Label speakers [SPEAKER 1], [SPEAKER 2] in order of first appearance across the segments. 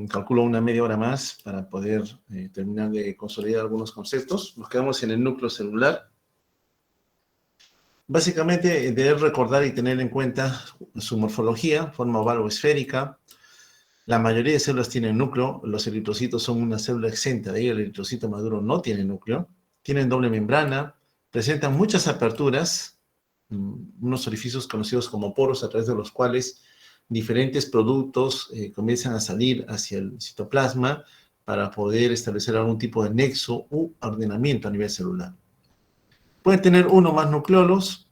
[SPEAKER 1] calculo una media hora más para poder terminar de consolidar algunos conceptos. Nos quedamos en el núcleo celular. Básicamente, debes recordar y tener en cuenta su morfología, forma oval o esférica. La mayoría de células tienen núcleo. Los eritrocitos son una célula exenta, de ahí el eritrocito maduro no tiene núcleo. Tienen doble membrana, presentan muchas aperturas, unos orificios conocidos como poros, a través de los cuales diferentes productos comienzan a salir hacia el citoplasma para poder establecer algún tipo de nexo u ordenamiento a nivel celular. Pueden tener uno o más nucleolos.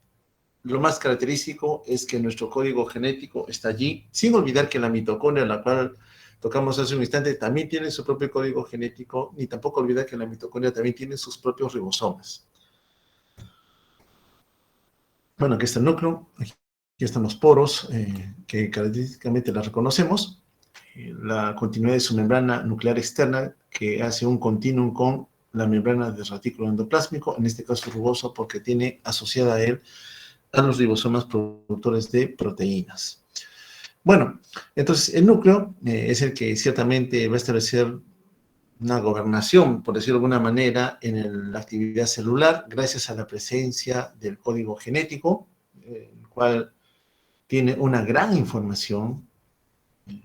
[SPEAKER 1] Lo más característico es que nuestro código genético está allí, sin olvidar que la mitocondria, la cual tocamos hace un instante, también tiene su propio código genético, ni tampoco olvidar que la mitocondria también tiene sus propios ribosomas. Bueno, aquí está el núcleo, aquí están los poros, que característicamente las reconocemos. La continuidad de su membrana nuclear externa, que hace un continuum con la membrana del retículo endoplásmico, en este caso rugoso, porque tiene asociada a él a los ribosomas productores de proteínas. Bueno, entonces el núcleo es el que ciertamente va a establecer una gobernación, por decirlo de alguna manera, en la actividad celular, gracias a la presencia del código genético, el cual tiene una gran información.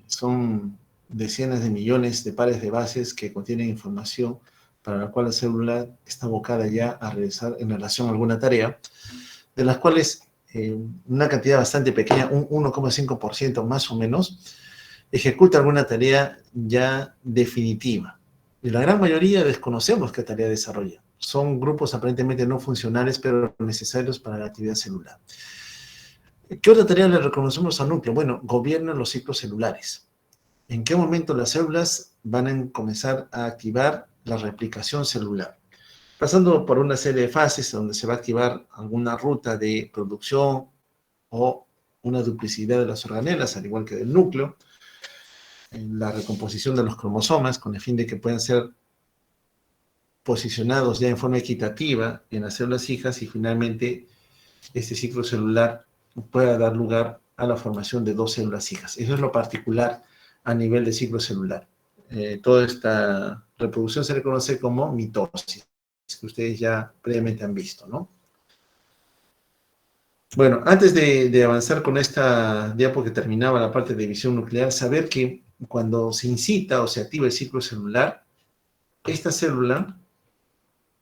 [SPEAKER 1] Son decenas de millones de pares de bases que contienen información para la cual la célula está abocada ya a realizar en relación a alguna tarea, de las cuales una cantidad bastante pequeña, un 1,5% más o menos, ejecuta alguna tarea ya definitiva. Y la gran mayoría desconocemos qué tarea desarrolla. Son grupos aparentemente no funcionales, pero necesarios para la actividad celular. ¿Qué otra tarea le reconocemos al núcleo? Bueno, gobierna los ciclos celulares. ¿En qué momento las células van a comenzar a activar la replicación celular? Pasando por una serie de fases donde se va a activar alguna ruta de producción o una duplicidad de las organelas, al igual que del núcleo, en la recomposición de los cromosomas, con el fin de que puedan ser posicionados ya en forma equitativa en las células hijas y finalmente este ciclo celular pueda dar lugar a la formación de dos células hijas. Eso es lo particular a nivel de ciclo celular. Toda esta reproducción se le conoce como mitosis, que ustedes ya previamente han visto, ¿no? Bueno, antes de avanzar con esta diapo que terminaba la parte de división nuclear, saber que cuando se incita o se activa el ciclo celular, esta célula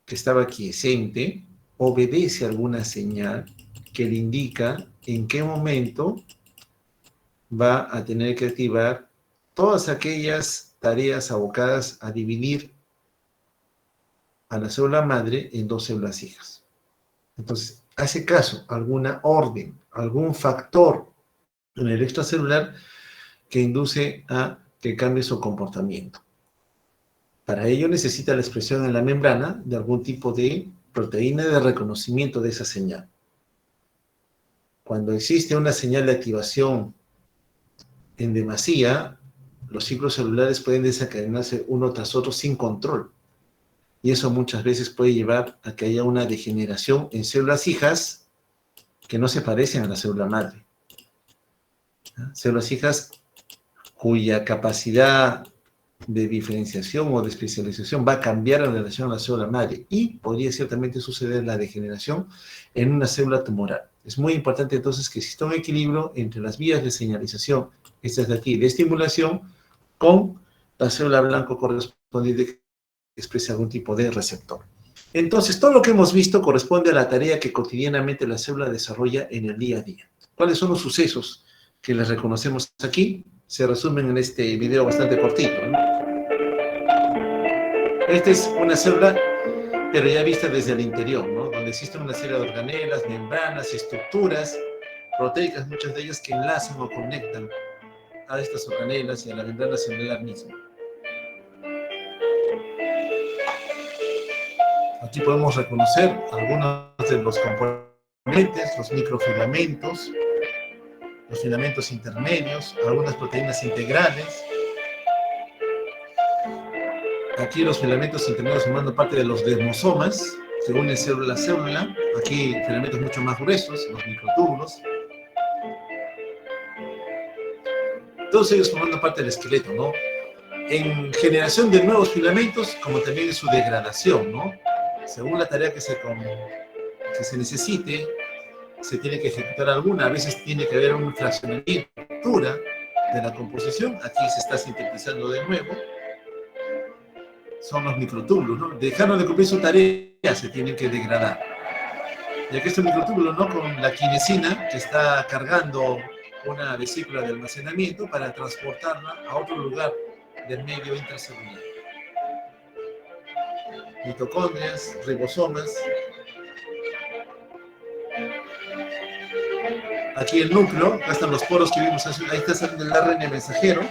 [SPEAKER 1] que estaba quiescente obedece a alguna señal que le indica en qué momento va a tener que activar todas aquellas tareas abocadas a dividir a la célula madre en dos células hijas. Entonces, hace caso alguna orden, algún factor en el extracelular que induce a que cambie su comportamiento. Para ello necesita la expresión en la membrana de algún tipo de proteína de reconocimiento de esa señal. Cuando existe una señal de activación en demasía, los ciclos celulares pueden desencadenarse uno tras otro sin control. Y eso muchas veces puede llevar a que haya una degeneración en células hijas que no se parecen a la célula madre. Células hijas cuya capacidad de diferenciación o de especialización va a cambiar en relación a la célula madre y podría ciertamente suceder la degeneración en una célula tumoral. Es muy importante entonces que exista un equilibrio entre las vías de señalización, estas de aquí, de estimulación, con la célula blanco correspondiente que expresa algún tipo de receptor. Entonces, todo lo que hemos visto corresponde a la tarea que cotidianamente la célula desarrolla en el día a día. ¿Cuáles son los sucesos que les reconocemos aquí? Se resumen en este video bastante cortito, ¿no? Esta es una célula, pero ya vista desde el interior, ¿no? Donde existen una serie de organelas, membranas, estructuras proteicas, muchas de ellas que enlazan o conectan a estas organelas y a la membrana celular misma. Aquí podemos reconocer algunos de los componentes, los microfilamentos, los filamentos intermedios, algunas proteínas integrales. Aquí los filamentos intermedios formando parte de los desmosomas, que unen célula a célula. Aquí filamentos mucho más gruesos, los microtúbulos. Todos ellos formando parte del esqueleto, ¿no? en generación de nuevos filamentos, como también en su degradación, ¿no? Según la tarea que se necesite, se tiene que ejecutar alguna. A veces tiene que haber un fraccionamiento de la composición. Aquí se está sintetizando de nuevo. Son los microtúbulos, ¿no? Dejaron de cumplir su tarea, se tienen que degradar. Y aquí estos microtúbulos, ¿no? Con la quinesina, que está cargando una vesícula de almacenamiento para transportarla a otro lugar del medio intracelular. Mitocondrias, ribosomas. Aquí el núcleo, acá están los poros que vimos, ahí está saliendo el ARN mensajero,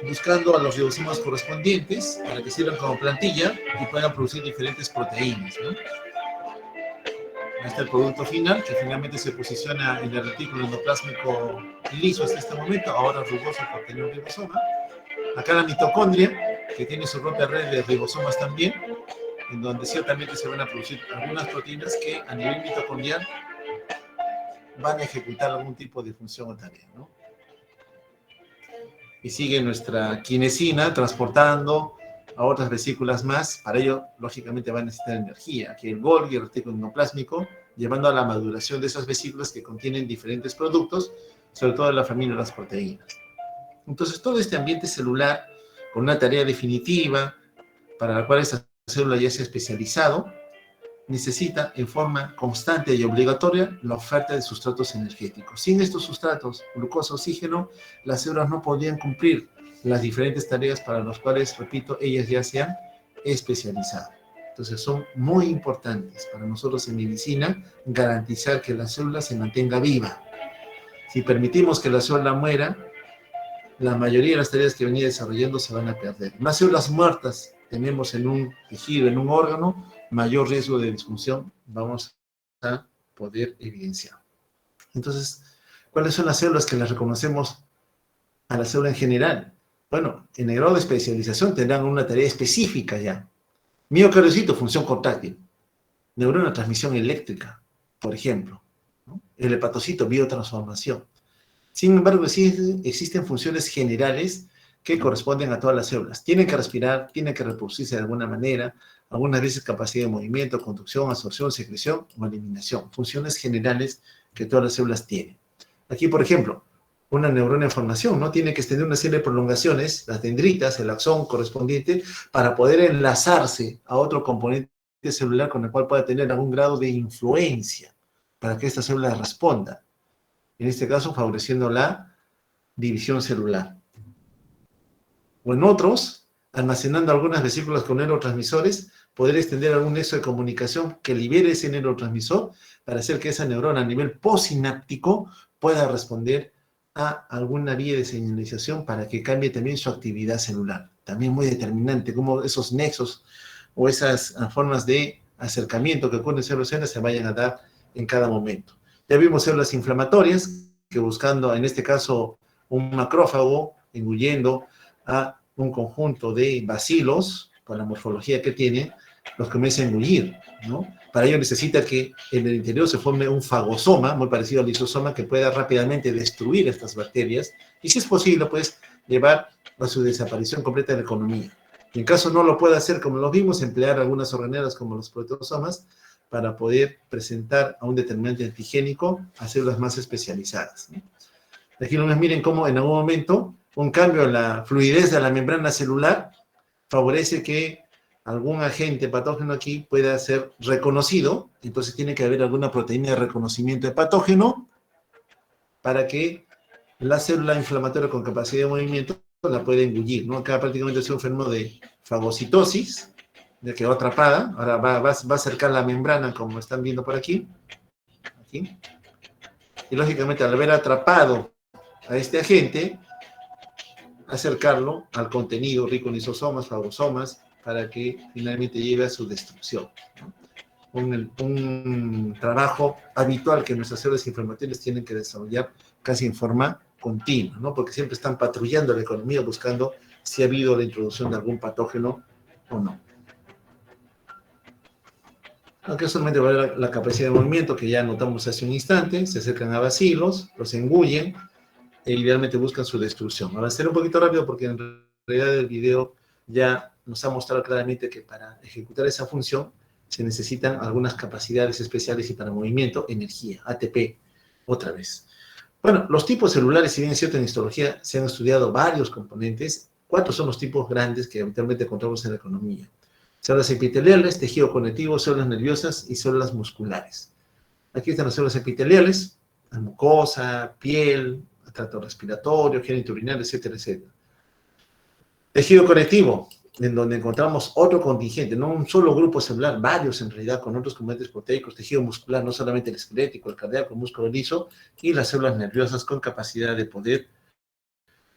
[SPEAKER 1] buscando a los ribosomas correspondientes para que sirvan como plantilla y puedan producir diferentes proteínas, ¿no? Ahí está el producto final, que finalmente se posiciona en el retículo endoplásmico liso hasta este momento, ahora rugoso por tener un ribosoma. Acá la mitocondria, que tiene su propia red de ribosomas también, en donde ciertamente se van a producir algunas proteínas que a nivel mitocondrial van a ejecutar algún tipo de función o tarea, ¿no? Y sigue nuestra quinesina transportando a otras vesículas más. Para ello, lógicamente, va a necesitar energía. Aquí el Golgi, el retículo endoplásmico, llevando a la maduración de esas vesículas que contienen diferentes productos, sobre todo de la familia de las proteínas. Entonces, todo este ambiente celular, con una tarea definitiva, para la cual esta célula ya se ha especializado, necesita en forma constante y obligatoria la oferta de sustratos energéticos. Sin estos sustratos, glucosa, oxígeno, las células no podrían cumplir las diferentes tareas para las cuales, repito, ellas ya se han especializado. Entonces son muy importantes para nosotros en medicina garantizar que la célula se mantenga viva. Si permitimos que la célula muera, la mayoría de las tareas que venía desarrollando se van a perder. Más células muertas tenemos en un tejido, en un órgano, mayor riesgo de disfunción vamos a poder evidenciar. Entonces, ¿cuáles son las células que las reconocemos a la célula en general? Bueno, en el grado de especialización tendrán una tarea específica ya. Miocardiocito, función contráctil. Neurona, transmisión eléctrica, por ejemplo, ¿no? El hepatocito, biotransformación. Sin embargo, sí existen funciones generales que corresponden a todas las células. Tienen que respirar, tienen que reproducirse de alguna manera, algunas veces capacidad de movimiento, conducción, absorción, secreción o eliminación. Funciones generales que todas las células tienen. Aquí, por ejemplo, una neurona en formación, ¿no? Tiene que extender una serie de prolongaciones, las dendritas, el axón correspondiente, para poder enlazarse a otro componente celular con el cual pueda tener algún grado de influencia para que esta célula responda. En este caso, favoreciendo la división celular. O en otros, almacenando algunas vesículas con neurotransmisores, poder extender algún nexo de comunicación que libere ese neurotransmisor para hacer que esa neurona a nivel postsináptico pueda responder a alguna vía de señalización para que cambie también su actividad celular. También muy determinante cómo esos nexos o esas formas de acercamiento que ocurren en células se vayan a dar en cada momento. Ya vimos células inflamatorias que buscando, en este caso, un macrófago, engullendo a un conjunto de bacilos, con la morfología que tiene, los comienza a engullir, ¿no? Para ello necesita que en el interior se forme un fagosoma, muy parecido al lisosoma, que pueda rápidamente destruir estas bacterias, y si es posible, pues, llevar a su desaparición completa de la economía. Y en caso no lo pueda hacer, como lo vimos, emplear algunas organelas como los proteosomas, para poder presentar a un determinante antigénico a células más especializadas, ¿no? Aquí nomás miren cómo en algún momento un cambio en la fluidez de la membrana celular favorece que algún agente patógeno aquí pueda ser reconocido, entonces tiene que haber alguna proteína de reconocimiento de patógeno para que la célula inflamatoria con capacidad de movimiento la pueda engullir, ¿no? Acá prácticamente es un fenómeno de fagocitosis, ya quedó atrapada, ahora va a acercar la membrana como están viendo por aquí, y lógicamente al haber atrapado a este agente, acercarlo al contenido rico en lisosomas, fagosomas, para que finalmente lleve a su destrucción, ¿no? Un trabajo habitual que nuestras células inflamatorias tienen que desarrollar casi en forma continua, ¿no? Porque siempre están patrullando la economía buscando si ha habido la introducción de algún patógeno o no. Aunque solamente va a haber la capacidad de movimiento que ya notamos hace un instante, se acercan a bacilos, los engullen, e idealmente buscan su destrucción. Avanzaré un poquito rápido porque en realidad el video ya nos ha mostrado claramente que para ejecutar esa función se necesitan algunas capacidades especiales y para movimiento, energía, ATP, otra vez. Bueno, los tipos celulares, si bien es cierto en histología se han estudiado varios componentes, 4 son los tipos grandes que habitualmente encontramos en la economía. Células epiteliales, tejido conectivo, células nerviosas y células musculares. Aquí están las células epiteliales, la mucosa, piel, tracto respiratorio, genitourinario, etcétera, etcétera. Tejido conectivo, en donde encontramos otro contingente, no un solo grupo celular, varios en realidad, con otros componentes proteicos, tejido muscular, no solamente el esquelético, el cardíaco, el músculo liso, y las células nerviosas con capacidad de poder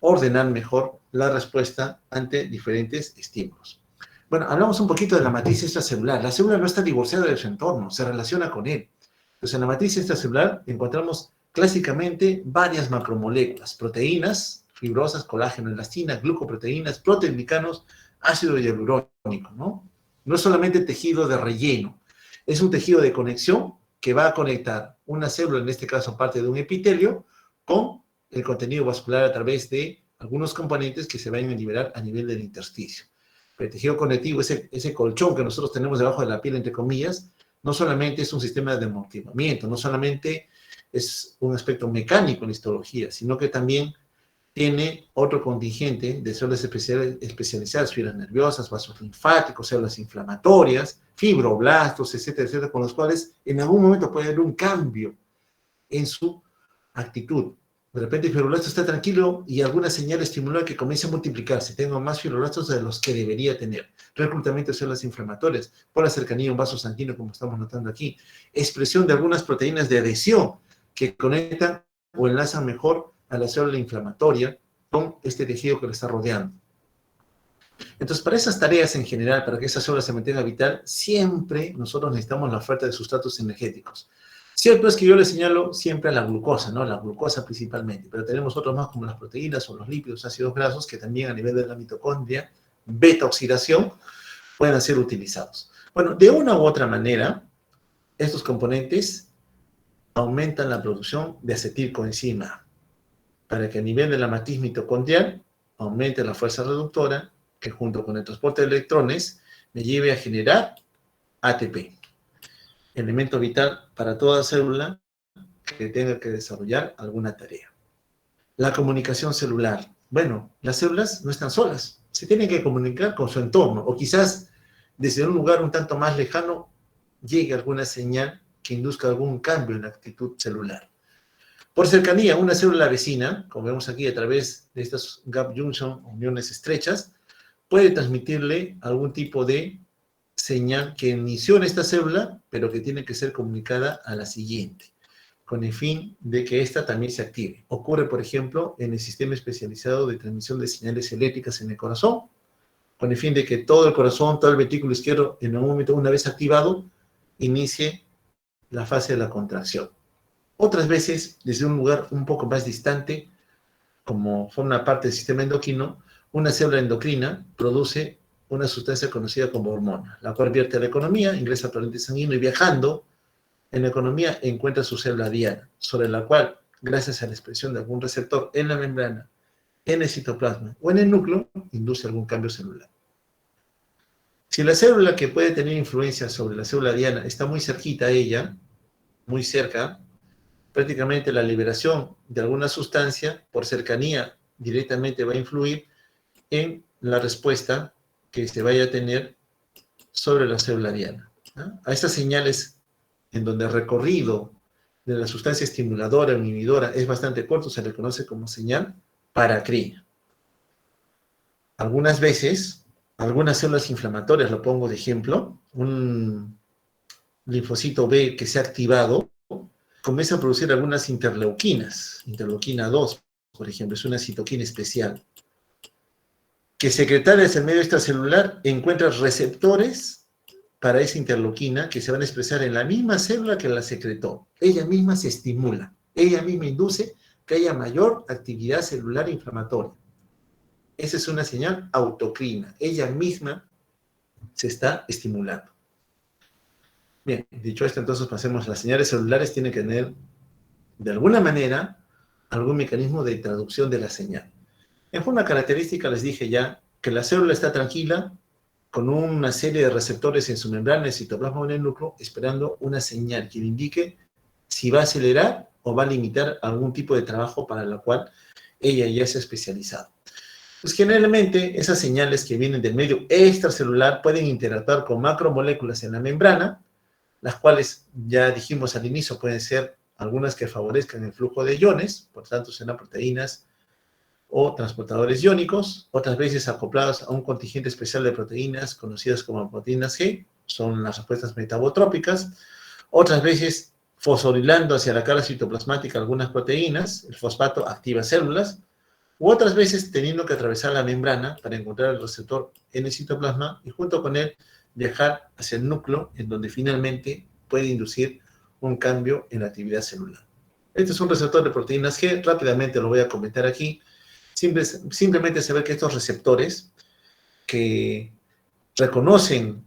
[SPEAKER 1] ordenar mejor la respuesta ante diferentes estímulos. Bueno, hablamos un poquito de la matriz extracelular. La célula no está divorciada de su entorno, se relaciona con él. Entonces, en la matriz extracelular encontramos clásicamente varias macromoléculas, proteínas, fibrosas, colágeno, elastina, glucoproteínas, proteoglicanos, ácido hialurónico, ¿no? No es solamente tejido de relleno, es un tejido de conexión que va a conectar una célula, en este caso parte de un epitelio, con el contenido vascular a través de algunos componentes que se van a liberar a nivel del intersticio. Pero el tejido conectivo, ese colchón que nosotros tenemos debajo de la piel, entre comillas, no solamente es un sistema de amortiguamiento, no solamente es un aspecto mecánico en la histología, sino que también tiene otro contingente de células especializadas, fibras nerviosas, vasos linfáticos, células inflamatorias, fibroblastos, etcétera, etcétera, con los cuales en algún momento puede haber un cambio en su actitud. De repente el fibroblasto está tranquilo y alguna señal estimula que comience a multiplicarse. Tengo más fibroblastos de los que debería tener. Reclutamiento de células inflamatorias por la cercanía a un vaso sanguíneo, como estamos notando aquí. Expresión de algunas proteínas de adhesión que conectan o enlazan mejor a la célula inflamatoria con este tejido que lo está rodeando. Entonces, para esas tareas en general, para que esa célula se mantenga vital, siempre nosotros necesitamos la oferta de sustratos energéticos. Cierto es que yo le señalo siempre a la glucosa, ¿no? La glucosa principalmente, pero tenemos otros más como las proteínas o los lípidos, ácidos grasos, que también a nivel de la mitocondria, beta oxidación, pueden ser utilizados. Bueno, de una u otra manera, estos componentes aumentan la producción de acetilcoenzima A, para que a nivel de la matriz mitocondrial aumente la fuerza reductora, que junto con el transporte de electrones me lleve a generar ATP, elemento vital para toda célula que tenga que desarrollar alguna tarea. La comunicación celular. Bueno, las células no están solas, se tienen que comunicar con su entorno, o quizás desde un lugar un tanto más lejano llegue alguna señal que induzca algún cambio en la actitud celular. Por cercanía, una célula vecina, como vemos aquí a través de estas gap junction, uniones estrechas, puede transmitirle algún tipo de señal que inició en esta célula, pero que tiene que ser comunicada a la siguiente, con el fin de que ésta también se active. Ocurre, por ejemplo, en el sistema especializado de transmisión de señales eléctricas en el corazón, con el fin de que todo el corazón, todo el ventrículo izquierdo, en algún momento, una vez activado, inicie la fase de la contracción. Otras veces, desde un lugar un poco más distante, como forma parte del sistema endocrino, una célula endocrina produce una sustancia conocida como hormona, la cual vierte a la economía, ingresa al torrente sanguíneo y viajando en la economía encuentra su célula diana, sobre la cual, gracias a la expresión de algún receptor en la membrana, en el citoplasma o en el núcleo, induce algún cambio celular. Si la célula que puede tener influencia sobre la célula diana está muy cerquita a ella, muy cerca, prácticamente la liberación de alguna sustancia por cercanía directamente va a influir en la respuesta que se vaya a tener sobre la célula diana, ¿no? A estas señales en donde el recorrido de la sustancia estimuladora o inhibidora es bastante corto, se le conoce como señal paracrina. Algunas veces, algunas células inflamatorias, lo pongo de ejemplo, un linfocito B que se ha activado, comienza a producir algunas interleuquinas, interleuquina 2, por ejemplo, es una citoquina especial, que secretarias en medio extracelular encuentra receptores para esa interleuquina que se van a expresar en la misma célula que la secretó. Ella misma se estimula, ella misma induce que haya mayor actividad celular inflamatoria. Esa es una señal autocrina, ella misma se está estimulando. Bien, dicho esto, entonces pasemos. Las señales celulares tienen que tener, de alguna manera, algún mecanismo de traducción de la señal. En una característica les dije ya que la célula está tranquila con una serie de receptores en su membrana, el citoplasma o en el núcleo, esperando una señal que le indique si va a acelerar o va a limitar algún tipo de trabajo para la cual ella ya se ha especializado. Pues generalmente esas señales que vienen del medio extracelular pueden interactuar con macromoléculas en la membrana, las cuales ya dijimos al inicio pueden ser algunas que favorezcan el flujo de iones, por tanto serán proteínas o transportadores iónicos, otras veces acopladas a un contingente especial de proteínas conocidas como proteínas G, son las respuestas metabotrópicas, otras veces fosforilando hacia la cara citoplasmática algunas proteínas, el fosfato activa células, u otras veces teniendo que atravesar la membrana para encontrar el receptor en el citoplasma y junto con él viajar hacia el núcleo, en donde finalmente puede inducir un cambio en la actividad celular. Este es un receptor de proteínas G, rápidamente lo voy a comentar aquí. Simplemente se ve que estos receptores que reconocen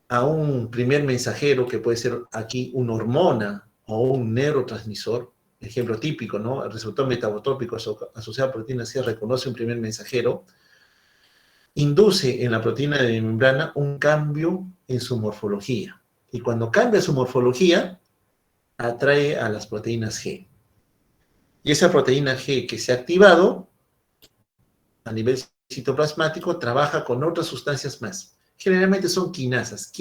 [SPEAKER 1] a un primer mensajero, que puede ser aquí una hormona o un neurotransmisor, ejemplo típico, ¿no? El receptor metabotrópico asociado a proteína C reconoce un primer mensajero, induce en la proteína de membrana un cambio en su morfología. Y cuando cambia su morfología, atrae a las proteínas G. Y esa proteína G que se ha activado a nivel citoplasmático trabaja con otras sustancias más. Generalmente son quinasas,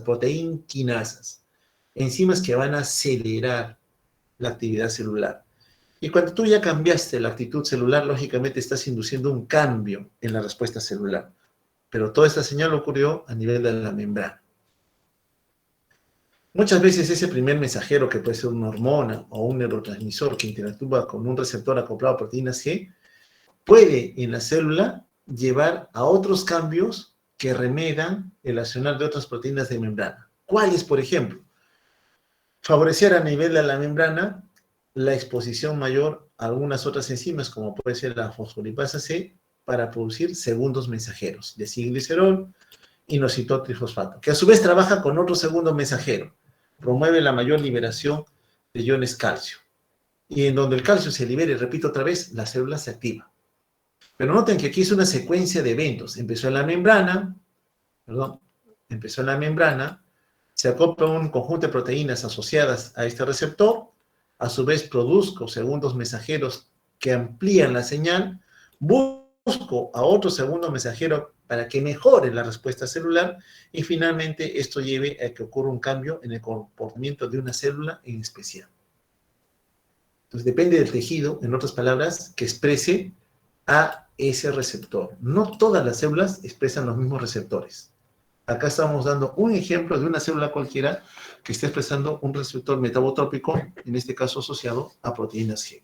[SPEAKER 1] proteínquinasas, enzimas que van a acelerar la actividad celular. Y cuando tú ya cambiaste la actitud celular, lógicamente estás induciendo un cambio en la respuesta celular. Pero toda esta señal ocurrió a nivel de la membrana. Muchas veces ese primer mensajero, que puede ser una hormona o un neurotransmisor que interactúa con un receptor acoplado a proteínas G, puede en la célula llevar a otros cambios que remedan el accionar de otras proteínas de membrana. ¿Cuáles, por ejemplo? Favorecer a nivel de la membrana la exposición mayor a algunas otras enzimas, como puede ser la fosfolipasa C, para producir segundos mensajeros, desilglicerol, inositol trifosfato, que a su vez trabaja con otro segundo mensajero, promueve la mayor liberación de iones calcio. Y en donde el calcio se libere, repito otra vez, la célula se activa. Pero noten que aquí es una secuencia de eventos. Empezó en la membrana, se acopla un conjunto de proteínas asociadas a este receptor, a su vez produzco segundos mensajeros que amplían la señal, busco a otro segundo mensajero para que mejore la respuesta celular y finalmente esto lleve a que ocurra un cambio en el comportamiento de una célula en especial. Entonces depende del tejido, en otras palabras, que exprese a ese receptor. No todas las células expresan los mismos receptores. Acá estamos dando un ejemplo de una célula cualquiera que está expresando un receptor metabotrópico, en este caso asociado a proteínas G.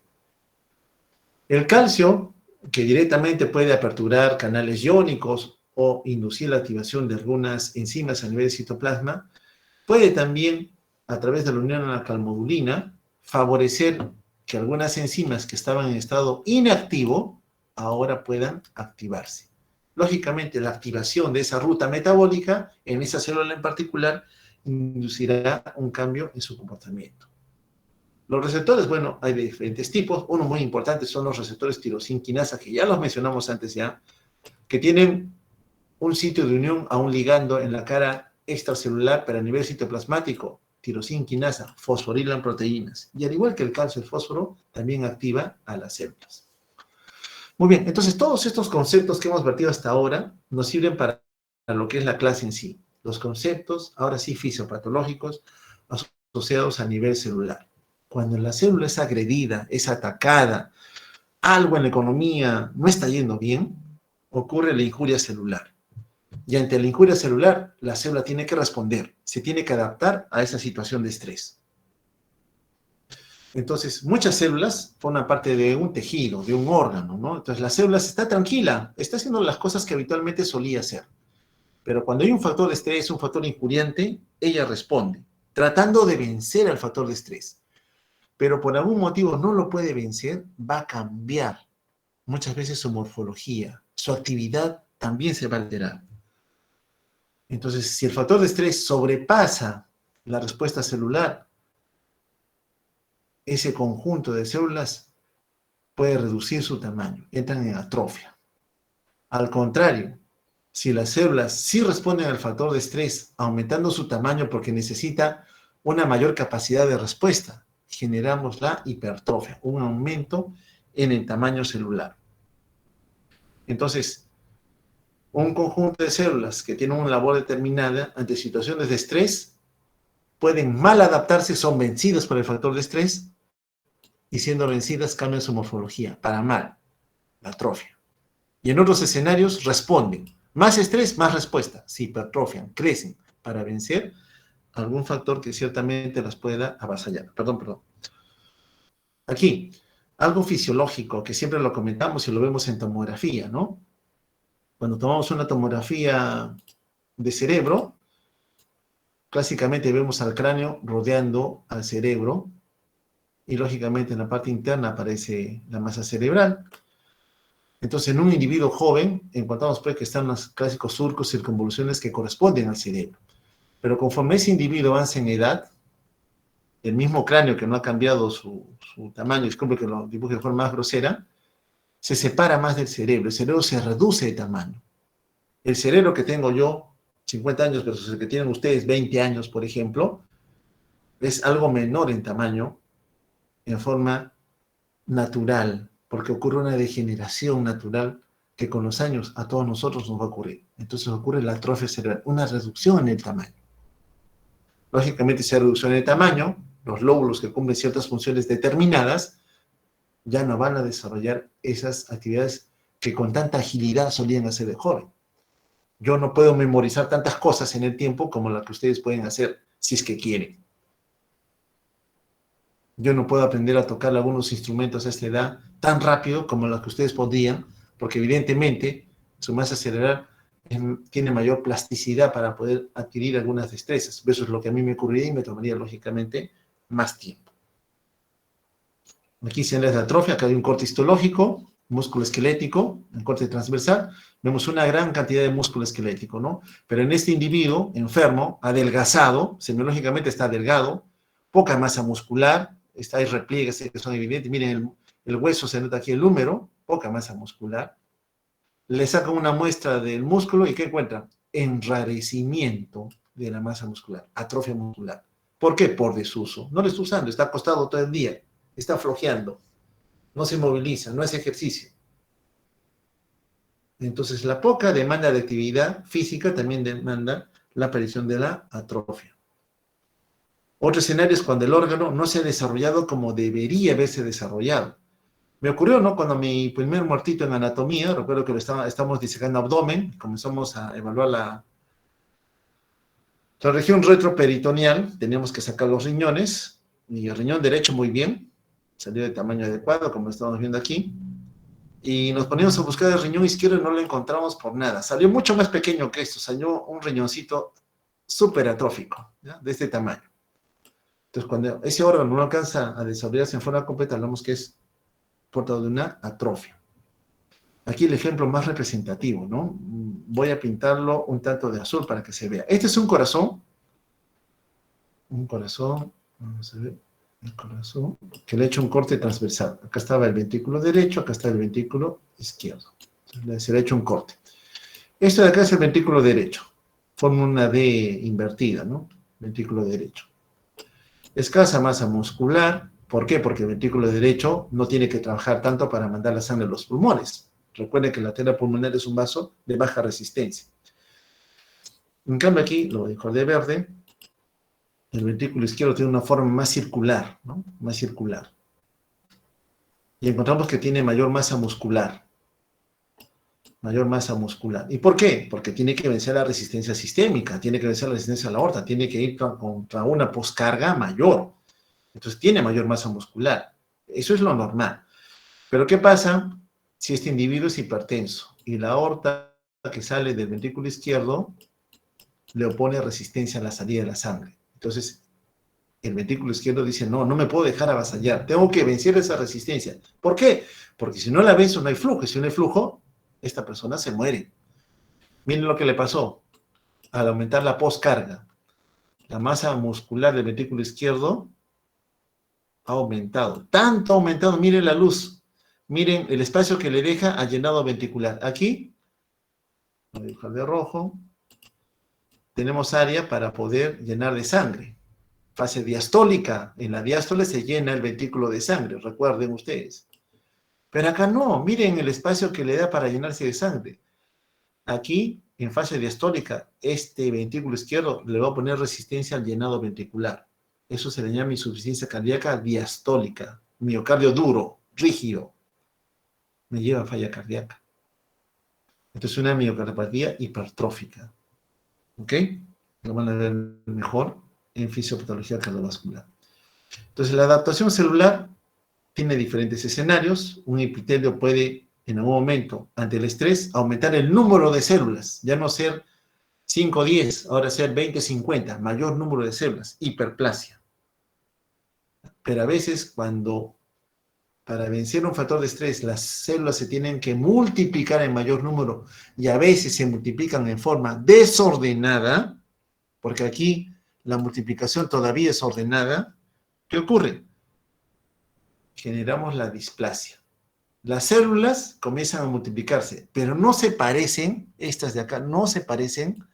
[SPEAKER 1] El calcio, que directamente puede aperturar canales iónicos o inducir la activación de algunas enzimas a nivel de citoplasma, puede también, a través de la unión a la calmodulina, favorecer que algunas enzimas que estaban en estado inactivo ahora puedan activarse. Lógicamente, la activación de esa ruta metabólica en esa célula en particular inducirá un cambio en su comportamiento. Los receptores, bueno, hay de diferentes tipos. Uno muy importante son los receptores tirosinquinasa, que ya los mencionamos antes ya, que tienen un sitio de unión a un ligando en la cara extracelular, pero a nivel citoplasmático, tirosinquinasa, fosforilan proteínas. Y al igual que el calcio y el fósforo, también activa a las células. Muy bien, entonces todos estos conceptos que hemos vertido hasta ahora nos sirven para lo que es la clase en sí. Los conceptos, ahora sí, fisiopatológicos, asociados a nivel celular. Cuando la célula es agredida, es atacada, algo en la economía no está yendo bien, ocurre la injuria celular. Y ante la injuria celular, la célula tiene que responder, se tiene que adaptar a esa situación de estrés. Entonces, muchas células forman parte de un tejido, de un órgano, ¿no? Entonces, la célula está tranquila, está haciendo las cosas que habitualmente solía hacer. Pero cuando hay un factor de estrés, un factor injuriante, ella responde, tratando de vencer al factor de estrés. Pero por algún motivo no lo puede vencer, va a cambiar muchas veces su morfología, su actividad también se va a alterar. Entonces, si el factor de estrés sobrepasa la respuesta celular, ese conjunto de células puede reducir su tamaño, entran en atrofia. Al contrario, si las células sí responden al factor de estrés, aumentando su tamaño porque necesita una mayor capacidad de respuesta, generamos la hipertrofia, un aumento en el tamaño celular. Entonces, un conjunto de células que tienen una labor determinada ante situaciones de estrés pueden mal adaptarse, son vencidas por el factor de estrés y siendo vencidas cambian su morfología para mal, la atrofia. Y en otros escenarios responden. Más estrés, más respuesta. Se hipertrofian, crecen para vencer algún factor que ciertamente las pueda avasallar. Perdón. Aquí, algo fisiológico que siempre lo comentamos y lo vemos en tomografía, ¿no? Cuando tomamos una tomografía de cerebro, clásicamente vemos al cráneo rodeando al cerebro y lógicamente en la parte interna aparece la masa cerebral. Entonces, en un individuo joven, encontramos pues que están los clásicos surcos, circunvoluciones que corresponden al cerebro. Pero conforme ese individuo avanza en edad, el mismo cráneo que no ha cambiado su tamaño, disculpe que lo dibuje de forma más grosera, se separa más del cerebro. El cerebro se reduce de tamaño. El cerebro que tengo yo, 50 años versus el que tienen ustedes, 20 años, por ejemplo, es algo menor en tamaño, en forma natural, porque ocurre una degeneración natural que con los años a todos nosotros nos va a ocurrir. Entonces ocurre la atrofia cerebral, una reducción en el tamaño. Lógicamente, si hay reducción en el tamaño, los lóbulos que cumplen ciertas funciones determinadas ya no van a desarrollar esas actividades que con tanta agilidad solían hacer de joven. Yo no puedo memorizar tantas cosas en el tiempo como las que ustedes pueden hacer si es que quieren. Yo no puedo aprender a tocar algunos instrumentos a esta edad tan rápido como los que ustedes podrían, porque evidentemente su masa cerebral tiene mayor plasticidad para poder adquirir algunas destrezas. Eso es lo que a mí me ocurriría y me tomaría, lógicamente, más tiempo. Aquí señales de atrofia, acá hay un corte histológico, músculo esquelético, un corte transversal. Vemos una gran cantidad de músculo esquelético, ¿no? Pero en este individuo enfermo, adelgazado, semiológicamente está delgado, poca masa muscular, está ahí repliegues que son evidentes. Miren, el hueso se nota aquí el húmero, poca masa muscular. Le sacan una muestra del músculo y ¿qué encuentran? Enrarecimiento de la masa muscular, atrofia muscular. ¿Por qué? Por desuso. No lo está usando, está acostado todo el día, está flojeando, no se moviliza, no hace ejercicio. Entonces, la poca demanda de actividad física también demanda la aparición de la atrofia. Otro escenario es cuando el órgano no se ha desarrollado como debería haberse desarrollado. Me ocurrió, ¿no? Cuando mi primer muertito en anatomía, recuerdo que estábamos disecando abdomen, comenzamos a evaluar la región retroperitoneal, teníamos que sacar los riñones, y el riñón derecho muy bien, salió de tamaño adecuado, como estamos viendo aquí, y nos poníamos a buscar el riñón izquierdo y no lo encontramos por nada. Salió mucho más pequeño que esto, salió un riñoncito súper atrófico, ¿ya? De este tamaño. Entonces, cuando ese órgano no alcanza a desarrollarse en forma completa, hablamos que es portador de una atrofia. Aquí el ejemplo más representativo, ¿no? Voy a pintarlo un tanto de azul para que se vea. Este es un corazón, vamos a ver, el corazón, que le he hecho un corte transversal. Acá estaba el ventrículo derecho, acá está el ventrículo izquierdo. Entonces, se le ha hecho un corte. Esto de acá es el ventrículo derecho. Forma una D invertida, ¿no? Ventrículo derecho. Escasa masa muscular. ¿Por qué? Porque el ventrículo derecho no tiene que trabajar tanto para mandar la sangre a los pulmones. Recuerden que la arteria pulmonar es un vaso de baja resistencia. En cambio aquí, lo dejo de verde, el ventrículo izquierdo tiene una forma más circular, ¿no? Más circular. Y encontramos que tiene mayor masa muscular. Mayor masa muscular. ¿Y por qué? Porque tiene que vencer la resistencia sistémica, tiene que vencer la resistencia a la aorta, tiene que ir contra una poscarga mayor. Entonces tiene mayor masa muscular. Eso es lo normal. Pero ¿qué pasa si este individuo es hipertenso y la aorta que sale del ventrículo izquierdo le opone resistencia a la salida de la sangre? Entonces, el ventrículo izquierdo dice, no, no me puedo dejar avasallar, tengo que vencer esa resistencia. ¿Por qué? Porque si no la venzo no hay flujo, y si no hay flujo, esta persona se muere. Miren lo que le pasó al aumentar la poscarga. La masa muscular del ventrículo izquierdo ha aumentado. Tanto ha aumentado, miren la luz. Miren el espacio que le deja al llenado ventricular. Aquí, voy a dejar de rojo, tenemos área para poder llenar de sangre. Fase diastólica. En la diástole se llena el ventrículo de sangre, recuerden ustedes. Pero acá no, miren el espacio que le da para llenarse de sangre. Aquí, en fase diastólica, este ventrículo izquierdo le va a poner resistencia al llenado ventricular. Eso se le llama insuficiencia cardíaca diastólica. Miocardio duro, rígido. Me lleva a falla cardíaca. Entonces, una miocardiopatía hipertrófica. ¿Ok? Lo van a ver mejor en fisiopatología cardiovascular. Entonces, la adaptación celular tiene diferentes escenarios. Un epitelio puede, en algún momento, ante el estrés, aumentar el número de células. Ya no ser 5 o 10, ahora ser 20, 50. Mayor número de células. Hiperplasia. Pero a veces, cuando para vencer un factor de estrés, las células se tienen que multiplicar en mayor número y a veces se multiplican en forma desordenada, porque aquí la multiplicación todavía es ordenada, ¿qué ocurre? Generamos la displasia. Las células comienzan a multiplicarse, pero no se parecen, estas de acá, no se parecen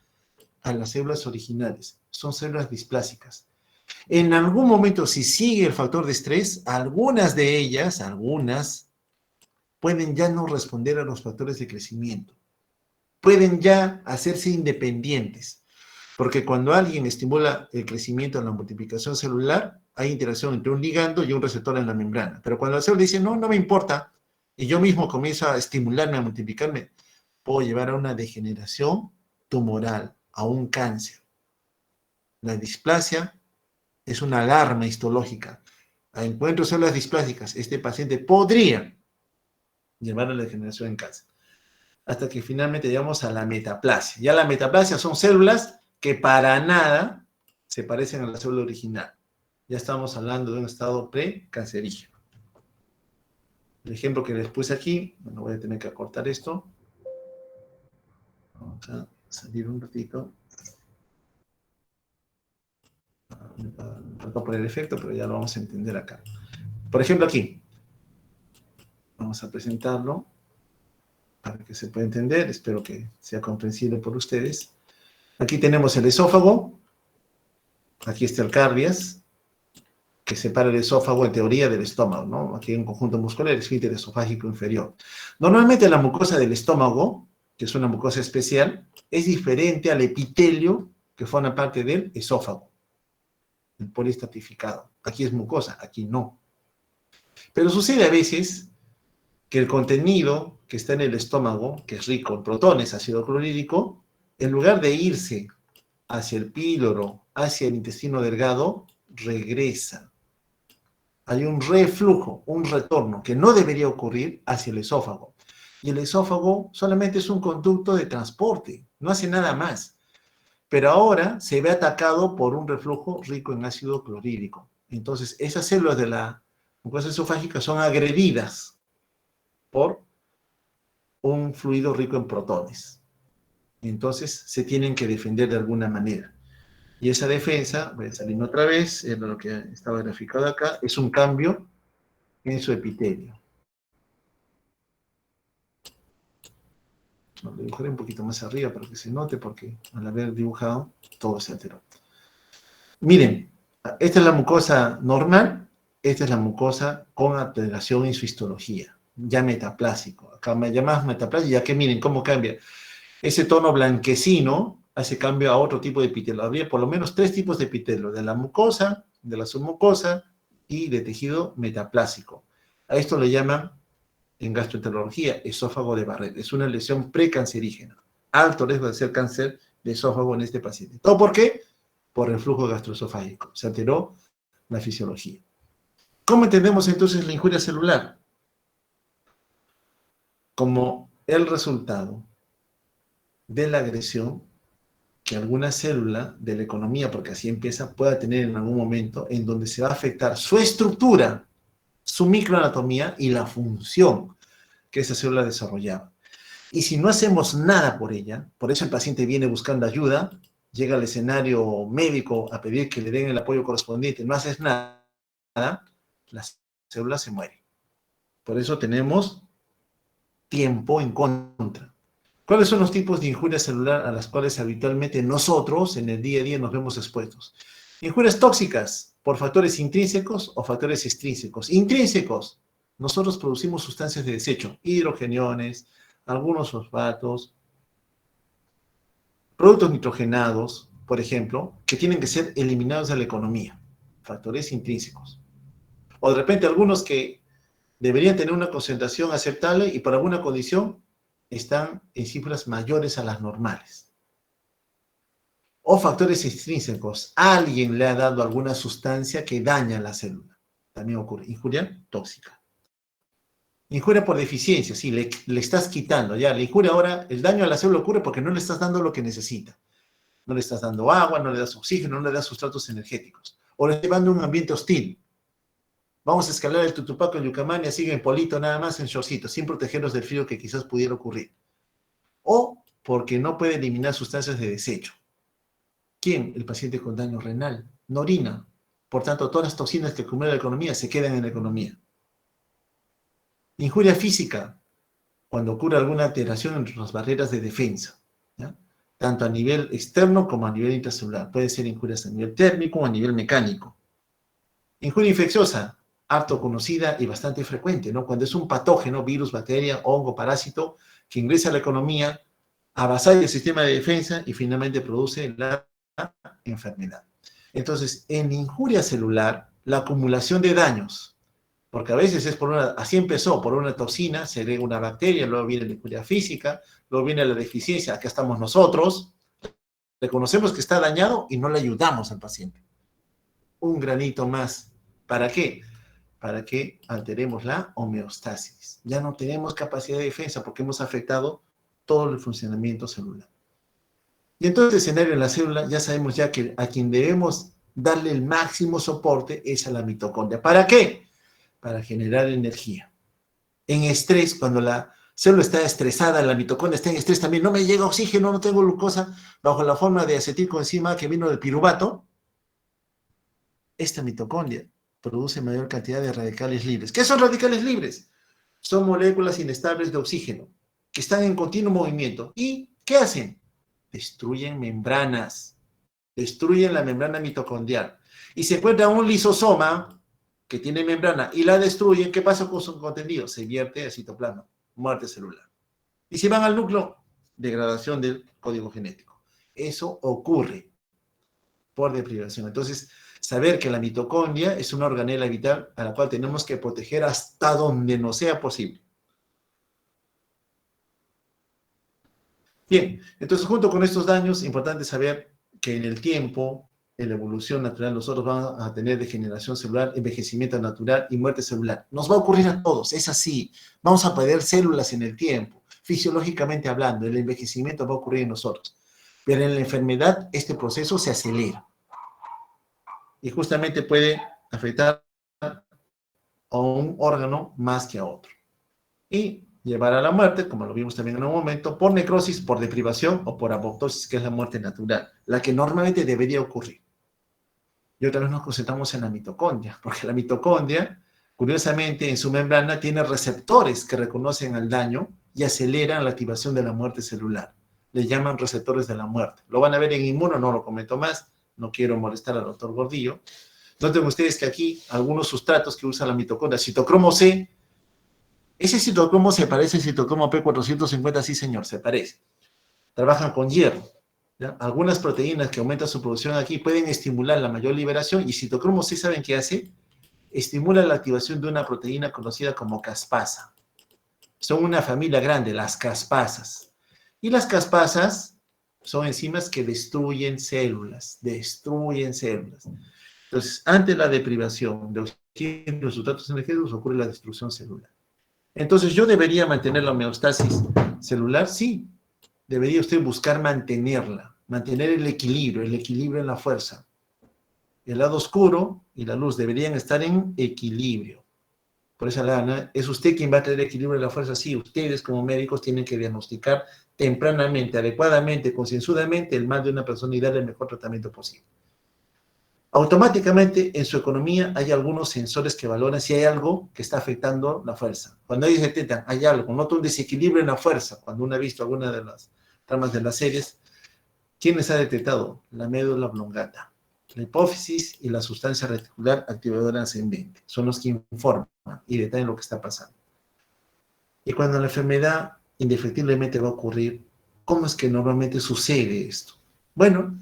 [SPEAKER 1] a las células originales. Son células displásicas. En algún momento, si sigue el factor de estrés, algunas de ellas, pueden ya no responder a los factores de crecimiento. Pueden ya hacerse independientes. Porque cuando alguien estimula el crecimiento en la multiplicación celular, hay interacción entre un ligando y un receptor en la membrana. Pero cuando la célula dice, no, no me importa, y yo mismo comienzo a estimularme, a multiplicarme, puedo llevar a una degeneración tumoral, a un cáncer. La displasia es una alarma histológica. A encuentro de células displásicas, este paciente podría llevar a la degeneración en cáncer. Hasta que finalmente llegamos a la metaplasia. Ya la metaplasia son células que para nada se parecen a la célula original. Ya estamos hablando de un estado precancerígeno. El ejemplo que les puse aquí, bueno, voy a tener que acortar esto. Vamos a salir un ratito. Me faltó por el efecto, pero ya lo vamos a entender acá. Por ejemplo, aquí. Vamos a presentarlo para que se pueda entender. Espero que sea comprensible por ustedes. Aquí tenemos el esófago. Aquí está el cardias, que separa el esófago en teoría del estómago, ¿no? Aquí hay un conjunto muscular, el esfínter esofágico inferior. Normalmente la mucosa del estómago, que es una mucosa especial, es diferente al epitelio que forma parte del esófago, el poliestratificado. Aquí es mucosa, aquí no. Pero sucede a veces que el contenido que está en el estómago, que es rico en protones, ácido clorhídrico, en lugar de irse hacia el píloro, hacia el intestino delgado, regresa. Hay un reflujo, un retorno, que no debería ocurrir hacia el esófago. Y el esófago solamente es un conducto de transporte, no hace nada más. Pero ahora se ve atacado por un reflujo rico en ácido clorhídrico. Entonces, esas células de la mucosa esofágica son agredidas por un fluido rico en protones. Entonces, se tienen que defender de alguna manera. Y esa defensa, voy a salir otra vez, es lo que estaba graficado acá, es un cambio en su epitelio. Lo dibujaré un poquito más arriba para que se note, porque al haber dibujado, todo se alteró. Miren, esta es la mucosa normal, esta es la mucosa con alteración en su histología, ya metaplásico. Acá me llamas metaplásico, ya que miren cómo cambia. Ese tono blanquecino hace cambio a otro tipo de epitelio. Habría por lo menos 3 tipos de epitelio, de la mucosa, de la submucosa y de tejido metaplásico. A esto le llaman, en gastroenterología, esófago de Barrett. Es una lesión precancerígena. Alto riesgo de hacer cáncer de esófago en este paciente. ¿Todo por qué? Por el flujo gastroesofágico. Se alteró la fisiología. ¿Cómo entendemos entonces la injuria celular? Como el resultado de la agresión que alguna célula de la economía, porque así empieza, pueda tener en algún momento en donde se va a afectar su estructura, su microanatomía y la función que esa célula desarrollaba. Y si no hacemos nada por ella, por eso el paciente viene buscando ayuda, llega al escenario médico a pedir que le den el apoyo correspondiente, no haces nada, la célula se muere. Por eso tenemos tiempo en contra. ¿Cuáles son los tipos de injuria celular a las cuales habitualmente nosotros en el día a día nos vemos expuestos? Injurias tóxicas por factores intrínsecos o factores extrínsecos. Intrínsecos, nosotros producimos sustancias de desecho, hidrogeniones, algunos fosfatos, productos nitrogenados, por ejemplo, que tienen que ser eliminados de la economía. Factores intrínsecos. O de repente algunos que deberían tener una concentración aceptable y por alguna condición están en cifras mayores a las normales. O factores extrínsecos. Alguien le ha dado alguna sustancia que daña la célula. También ocurre. Injuria tóxica. Injuria por deficiencia. Sí, le estás quitando. Ya, la injuria ahora, el daño a la célula ocurre porque no le estás dando lo que necesita. No le estás dando agua, no le das oxígeno, no le das sustratos energéticos. O le estás llevando a un ambiente hostil. Vamos a escalar el Tutupaco en Yucamania, sigue en polito nada más, en shortcito, sin protegernos del frío que quizás pudiera ocurrir. O porque no puede eliminar sustancias de desecho. ¿Quién? El paciente con daño renal. No orina. Por tanto, todas las toxinas que acumula la economía se quedan en la economía. Injuria física, cuando ocurre alguna alteración entre las barreras de defensa, ¿ya? Tanto a nivel externo como a nivel intracelular. Puede ser injurias a nivel térmico o a nivel mecánico. Injuria infecciosa, harto conocida y bastante frecuente, ¿no? Cuando es un patógeno, virus, bacteria, hongo, parásito, que ingresa a la economía, avasalla el sistema de defensa y finalmente produce la enfermedad. Entonces, en injuria celular, la acumulación de daños, porque a veces es por una, así empezó, por una toxina, se agrega una bacteria, luego viene la injuria física, luego viene la deficiencia, acá estamos nosotros, reconocemos que está dañado y no le ayudamos al paciente. Un granito más. ¿Para qué? Para que alteremos la homeostasis. Ya no tenemos capacidad de defensa porque hemos afectado todo el funcionamiento celular. Y en todo este escenario en la célula ya sabemos ya que a quien debemos darle el máximo soporte es a la mitocondria. ¿Para qué? Para generar energía. En estrés, cuando la célula está estresada, la mitocondria está en estrés también, no me llega oxígeno, no tengo glucosa, bajo la forma de acetilcoenzima que vino del piruvato, esta mitocondria produce mayor cantidad de radicales libres. ¿Qué son radicales libres? Son moléculas inestables de oxígeno que están en continuo movimiento. ¿Y qué hacen? Destruyen membranas, destruyen la membrana mitocondrial. Y se encuentra un lisosoma que tiene membrana y la destruyen. ¿Qué pasa con su contenido? Se vierte a citoplasma, muerte celular. Y si van al núcleo, degradación del código genético. Eso ocurre por deprivación. Entonces, saber que la mitocondria es una organela vital a la cual tenemos que proteger hasta donde nos sea posible. Bien, entonces junto con estos daños, importante saber que en el tiempo, en la evolución natural, nosotros vamos a tener degeneración celular, envejecimiento natural y muerte celular. Nos va a ocurrir a todos, es así. Vamos a perder células en el tiempo, fisiológicamente hablando, el envejecimiento va a ocurrir en nosotros. Pero en la enfermedad, este proceso se acelera. Y justamente puede afectar a un órgano más que a otro. Y llevar a la muerte, como lo vimos también en un momento, por necrosis, por deprivación o por apoptosis, que es la muerte natural, la que normalmente debería ocurrir. Y otra vez nos concentramos en la mitocondria, porque la mitocondria, curiosamente, en su membrana tiene receptores que reconocen el daño y aceleran la activación de la muerte celular. Le llaman receptores de la muerte. Lo van a ver en Inmuno, no lo comento más, no quiero molestar al doctor Gordillo. Noten ustedes que aquí algunos sustratos que usa la mitocondria, citocromo C, ese citocromo se parece al citocromo P450, sí señor, se parece. Trabajan con hierro. ¿Ya? Algunas proteínas que aumentan su producción aquí pueden estimular la mayor liberación y citocromo C, ¿saben qué hace? Estimula la activación de una proteína conocida como caspasa. Son una familia grande, las caspasas. Y las caspasas son enzimas que destruyen células, destruyen células. Entonces, ante la deprivación de oxígeno y los sustratos energéticos ocurre la destrucción celular. Entonces, ¿yo debería mantener la homeostasis celular? Sí, debería usted buscar mantenerla, mantener el equilibrio en la fuerza. El lado oscuro y la luz deberían estar en equilibrio. Por esa lana, ¿es usted quien va a tener equilibrio en la fuerza? Sí, ustedes como médicos tienen que diagnosticar tempranamente, adecuadamente, concienzudamente el mal de una persona y darle el mejor tratamiento posible. automáticamente en su economía hay algunos sensores que valoran si hay algo que está afectando la fuerza. Cuando ellos detectan, hay algo, nota un desequilibrio en la fuerza, cuando uno ha visto alguna de las tramas de las series, ¿quién les ha detectado? La médula oblongata, la hipófisis y la sustancia reticular activadora ascendente. Son los que informan y detallan lo que está pasando. Y cuando la enfermedad indefectiblemente va a ocurrir, ¿cómo es que normalmente sucede esto? Bueno,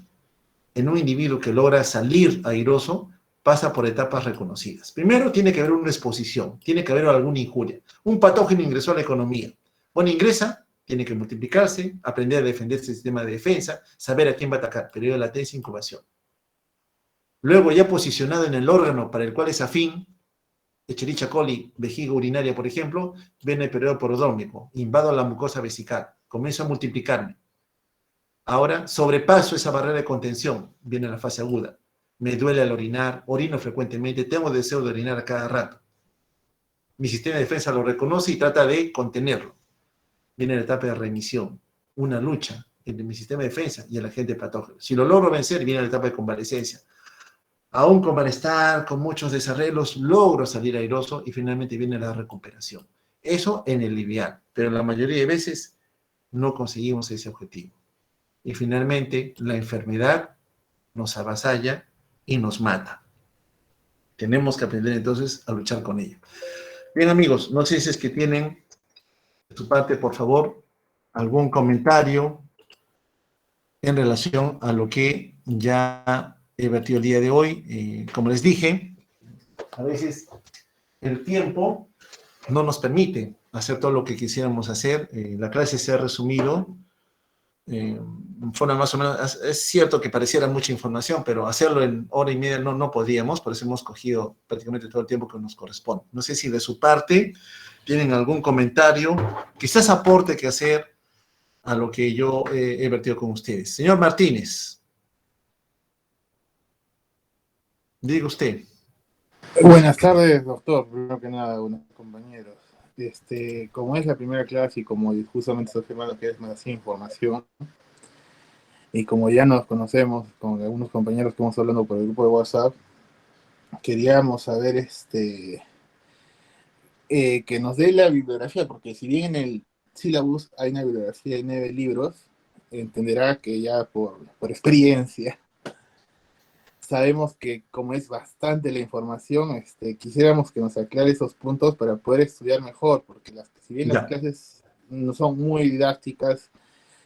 [SPEAKER 1] en un individuo que logra salir airoso, pasa por etapas reconocidas. Primero, tiene que haber una exposición, tiene que haber alguna injuria. Un patógeno ingresó a la economía. Bueno, ingresa, tiene que multiplicarse, aprender a defender el sistema de defensa, saber a quién va a atacar, periodo de latencia e incubación. Luego, ya posicionado en el órgano para el cual es afín, Escherichia coli, vejiga urinaria, por ejemplo, viene el periodo prodrómico, invado la mucosa vesical, comienzo a multiplicarme. Ahora sobrepaso esa barrera de contención, viene la fase aguda. Me duele al orinar, orino frecuentemente, tengo deseo de orinar a cada rato. Mi sistema de defensa lo reconoce y trata de contenerlo. Viene la etapa de remisión, una lucha entre mi sistema de defensa y el agente patógeno. Si lo logro vencer, viene la etapa de convalescencia. Aún con malestar, con muchos desarreglos, logro salir airoso y finalmente viene la recuperación. Eso en el liviano, pero la mayoría de veces no conseguimos ese objetivo. Y finalmente la enfermedad nos avasalla y nos mata. Tenemos que aprender entonces a luchar con ello. Bien, amigos, no sé si es que tienen de su parte, por favor, algún comentario en relación a lo que ya he vertido el día de hoy. Como les dije, a veces el tiempo no nos permite hacer todo lo que quisiéramos hacer. La clase se ha resumido en forma más o menos, es cierto que pareciera mucha información, pero hacerlo en hora y media no podíamos, por eso hemos cogido prácticamente todo el tiempo que nos corresponde. No sé si de su parte tienen algún comentario, quizás aporte que hacer a lo que yo he vertido con ustedes. Señor Martínez, diga usted.
[SPEAKER 2] Buenas tardes, doctor. Primero que nada, buenos compañeros. Como es la primera clase y como justamente estoy afirmando que es más información, y como ya nos conocemos con algunos compañeros que hemos hablando por el grupo de WhatsApp, queríamos saber que nos dé la bibliografía, porque si bien en el sílabus hay una bibliografía de 9 libros, entenderá que ya por experiencia sabemos que como es bastante la información, quisiéramos que nos aclare esos puntos para poder estudiar mejor, porque si bien las
[SPEAKER 1] Ya.
[SPEAKER 2] clases no son muy didácticas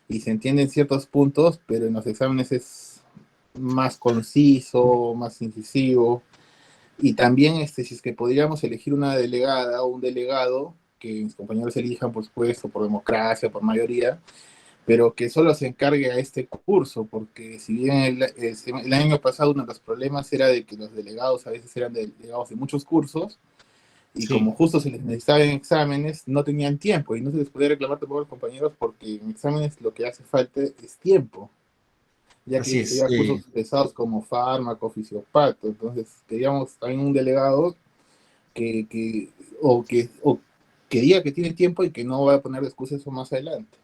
[SPEAKER 2] y se entienden ciertos puntos, pero en los exámenes es más conciso, más incisivo, y también si es que podríamos elegir una delegada o un delegado, que mis compañeros elijan, por supuesto, por democracia, por mayoría, pero que solo se encargue a este curso, porque si bien el año pasado uno de los problemas era de que los delegados a veces eran delegados de muchos cursos, y como
[SPEAKER 1] Sí,
[SPEAKER 2] justo se les necesitaba en exámenes, no tenían tiempo, y no se les podía reclamar tampoco a los compañeros, porque en exámenes lo que hace falta es tiempo, ya
[SPEAKER 1] así
[SPEAKER 2] que
[SPEAKER 1] es.
[SPEAKER 2] sería cursos pesados como fármaco, fisiopato, entonces queríamos también un delegado o que diga que tiene tiempo y que no va a poner excusas eso más adelante.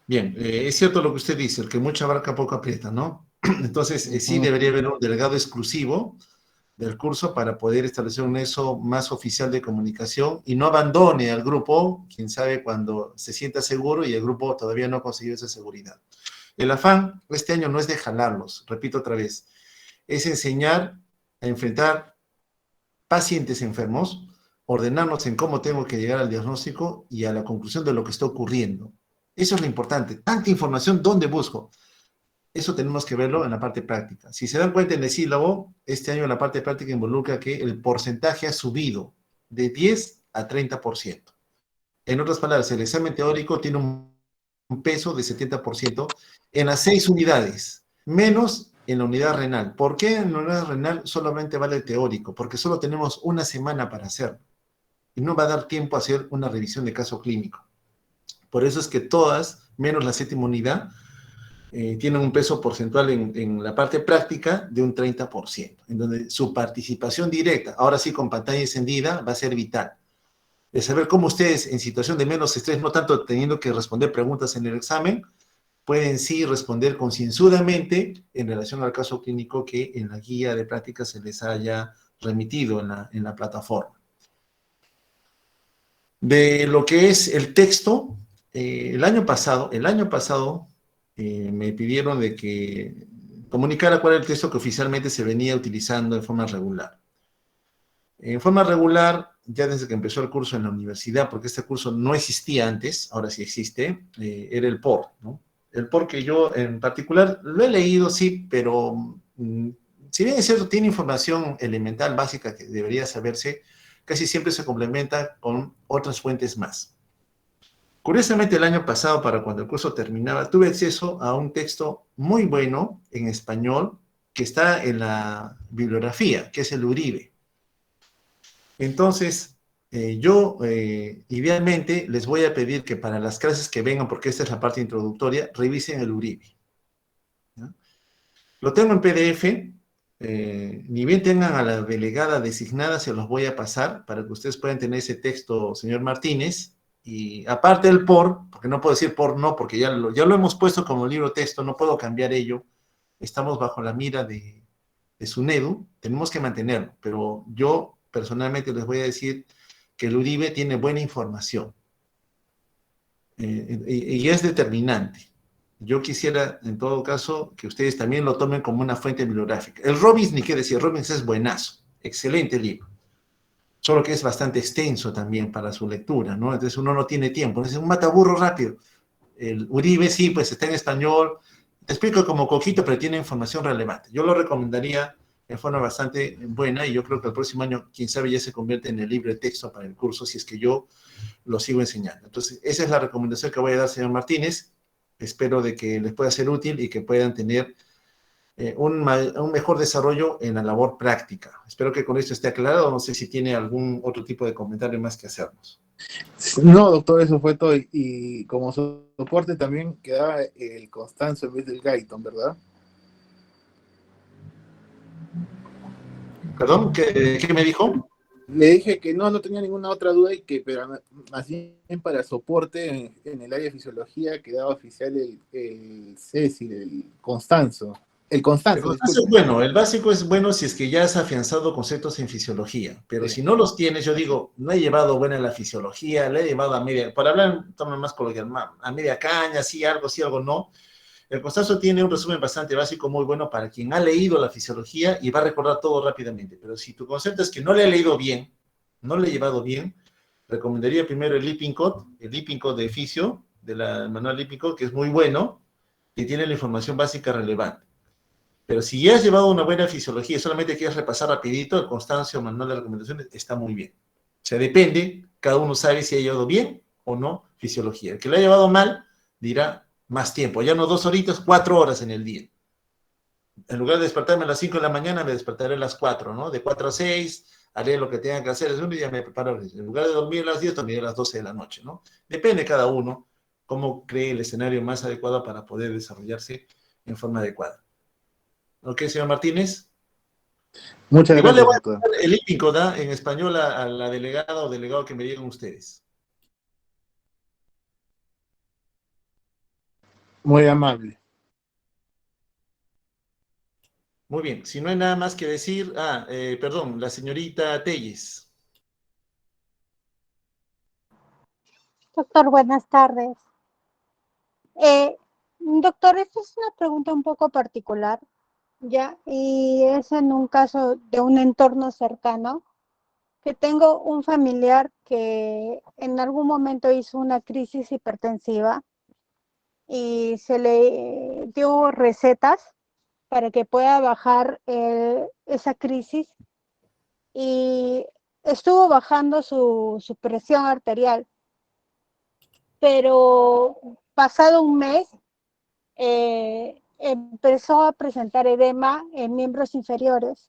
[SPEAKER 1] Bien, es cierto lo que usted dice, el que mucha barca poco aprieta, ¿no? Entonces, sí
[SPEAKER 2] Ujú.
[SPEAKER 1] debería haber un delegado exclusivo del curso para poder establecer un nexo más oficial de comunicación y no abandone al grupo, quién sabe, cuando se sienta seguro y el grupo todavía no ha conseguido esa seguridad. El afán este año no es de jalarlos, repito otra vez, es enseñar a enfrentar pacientes enfermos, ordenarnos en cómo tengo que llegar al diagnóstico y a la conclusión de lo que está ocurriendo. Eso es lo importante. Tanta información, ¿dónde busco? Eso tenemos que verlo en la parte práctica. Si se dan cuenta en el sílabo, este año la parte práctica involucra que el porcentaje ha subido de 10 a 30%. En otras palabras, el examen teórico tiene un peso de 70% en las 6 unidades, menos en la unidad renal. ¿Por qué en la unidad renal solamente vale el teórico? Porque solo tenemos una semana para hacerlo y no va a dar tiempo a hacer una revisión de caso clínico. Por eso es que todas, menos la séptima unidad, tienen un peso porcentual en la parte práctica de un 30%, en donde su participación directa, ahora sí con pantalla encendida, va a ser vital. De saber cómo ustedes en situación de menos estrés, no tanto teniendo que responder preguntas en el examen, pueden sí responder concienzudamente en relación al caso clínico que en la guía de práctica se les haya remitido en la plataforma. De lo que es el texto, el año pasado me pidieron de que comunicara cuál era el texto que oficialmente se venía utilizando de forma regular. En forma regular, ya desde que empezó el curso en la universidad, porque este curso no existía antes, ahora sí existe, era el POR, ¿no? El POR que yo en particular lo he leído, sí, pero si bien es cierto, tiene información elemental, básica que debería saberse, casi siempre se complementa con otras fuentes más. Curiosamente, el año pasado, para cuando el curso terminaba, tuve acceso a un texto muy bueno en español que está en la bibliografía, que es el Uribe. Entonces, yo idealmente les voy a pedir que para las clases que vengan, porque esta es la parte introductoria, revisen el Uribe, ¿no? Lo tengo en PDF, ni bien tengan a la delegada designada, se los voy a pasar para que ustedes puedan tener ese texto, señor Martínez, y aparte del por, porque no puedo decir por no, porque ya lo hemos puesto como libro texto, no puedo cambiar ello, estamos bajo la mira de SUNEDU, tenemos que mantenerlo, pero yo personalmente les voy a decir que el Uribe tiene buena información y es determinante. Yo quisiera, en todo caso, que ustedes también lo tomen como una fuente bibliográfica. El Robbins, ni qué decir, Robbins es buenazo, excelente libro, solo que es bastante extenso también para su lectura, ¿no? Entonces uno no tiene tiempo, es un mataburro rápido. El Uribe sí, pues está en español, te explico como coquito, pero tiene información relevante. Yo lo recomendaría en forma bastante buena y yo creo que el próximo año, quién sabe, ya se convierte en el libro de texto para el curso, si es que yo lo sigo enseñando. Entonces, esa es la recomendación que voy a dar, señor Martínez. Espero de que les pueda ser útil y que puedan tener un mejor desarrollo en la labor práctica. Espero que con esto esté aclarado. No sé si tiene algún otro tipo de comentario más que hacernos.
[SPEAKER 2] No, doctor, eso fue todo. Y como soporte también quedaba el Constanzo en vez del Gaiton, ¿verdad?
[SPEAKER 1] Perdón, ¿qué me dijo?
[SPEAKER 2] Le dije que no tenía ninguna otra duda y que, pero más bien para soporte en el área de fisiología quedaba oficial el Cecil, el Constanzo. El
[SPEAKER 1] El
[SPEAKER 2] Constanzo,
[SPEAKER 1] consenso es
[SPEAKER 2] disculpe.
[SPEAKER 1] bueno, el básico es bueno si es que ya has afianzado conceptos en fisiología, pero
[SPEAKER 2] Sí.
[SPEAKER 1] si no los tienes, yo digo, no he llevado buena la fisiología, la he llevado a media, para hablar, toma más coloquial, a media caña, sí, algo no. El Constanzo tiene un resumen bastante básico, muy bueno para quien ha leído la fisiología y va a recordar todo rápidamente. Pero si tu concepto es que no le he leído bien, no le he llevado bien, recomendaría primero el Lippincott de fisio, de la manual Lippincott, que es muy bueno y tiene la información básica relevante. Pero si ya has llevado una buena fisiología y solamente quieres repasar rapidito, el Constancio manual de recomendaciones está muy bien. O sea, depende, cada uno sabe si ha llevado bien o no fisiología. El que lo ha llevado mal dirá más tiempo, ya no 2 horitas, 4 horas en el día. En lugar de despertarme a las 5 de la mañana, me despertaré a las 4, ¿no? De 4 a 6, haré lo que tenga que hacer, es un día me preparo. En lugar de dormir a las 10, dormiré a las 12 de la noche, ¿no? Depende cada uno cómo cree el escenario más adecuado para poder desarrollarse en forma adecuada. ¿Ok, señor Martínez?
[SPEAKER 2] Muchas
[SPEAKER 1] Igual le
[SPEAKER 2] gracias,
[SPEAKER 1] voy a
[SPEAKER 2] doctor.
[SPEAKER 1] dar el hípico, ¿da? En español a la delegada o delegado que me digan ustedes.
[SPEAKER 2] Muy amable.
[SPEAKER 1] Muy bien, si no hay nada más que decir, perdón, la señorita Telles.
[SPEAKER 3] Doctor, buenas tardes. Doctor, esta es una pregunta un poco particular, ¿ya? Y es en un caso de un entorno cercano, que tengo un familiar que en algún momento hizo una crisis hipertensiva y se le dio recetas para que pueda bajar esa crisis y estuvo bajando su presión arterial, pero pasado un mes empezó a presentar edema en miembros inferiores.